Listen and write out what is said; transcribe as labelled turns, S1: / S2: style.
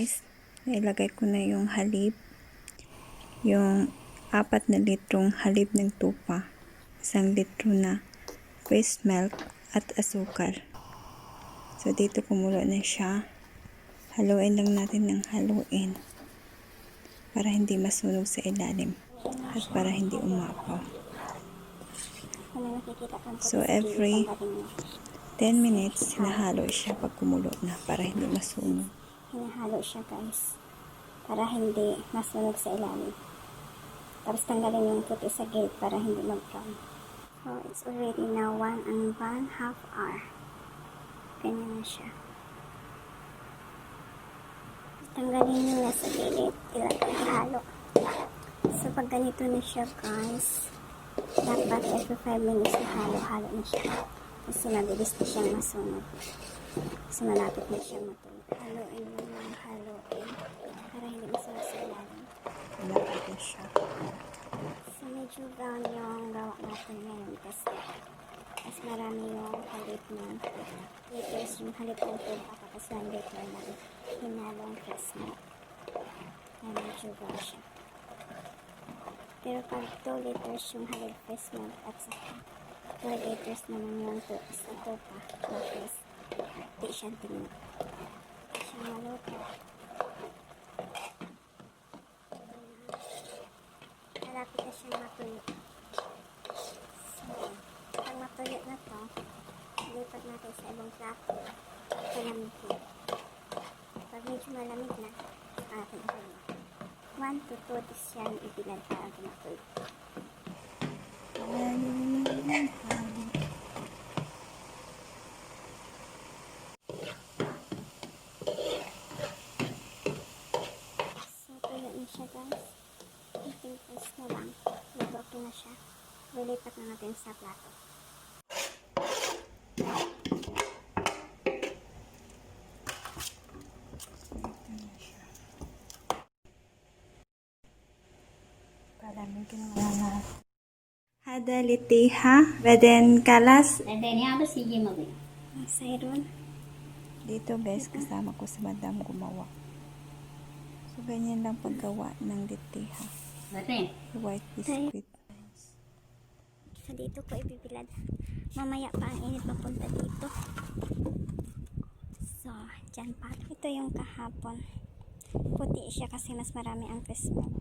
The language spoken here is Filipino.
S1: guys, nailagay ko na yung halib. Yung 4 na litrong halib ng tupa. 1 litro na fresh milk at asukal. So, dito kumulo na siya. Haluin lang natin ng haluin. Para hindi masunog sa ilalim. At para hindi umapaw. So, every 10 minutes, hinahalo siya pag kumulo na para hindi masunog.
S2: Hinahalo siya guys. Para hindi masunog sa ilalim. Tapos tanggalin yung puti sa gate para hindi mag-brown. So, it's already now 1.5 hour. Ganyan na siya. Tanggalin nyo na sa gilid. Ilagay halo. So, pag ganito na siya guys, dapat every 5 minutes na halo-halo na siya. Kasi mabilis na siyang masunog. Kasi malapit na siyang matulog. Haluin mo lang, haluin. Para hindi masunog sa ilalim.
S1: Malapit na siya.
S2: So, medyo brown yung gawa natin ngayon kasi mas marami yung halip ng liters yung halip ng tuba tapos 1 liter ng hinalong fresh milk. Kaya medyo brown siya. Pero pag 2 liters yung halip fresh milk at saka 2 liters naman yung sa tupa tapos di siya tingin. Di siya maluto. Malapit na siyang matuyo. So, pag matuyo na to, lipat natin sa ibang plato. Palamigin. Pag medyo malamig na, atin ito. 1 to 2 days yan ibilad para matuyo. So, tuyo na siya guys. Iting press na lang. Nag-okay na siya. Lilipat na natin sa plato.
S1: Palamigin mo na. Hada litiha. Baden kalas.
S2: Niya ba sige mo ba? Sayron.
S1: Dito guys, kasama ko si Madam gumawa. So, ganyan lang paggawa ng litiha. White biscuit.
S2: So, dito ko ibibilad. Mamaya pa ang init papunta dito. So, dyan pa. Ito yung kahapon. Puti siya kasi mas marami ang fresh milk.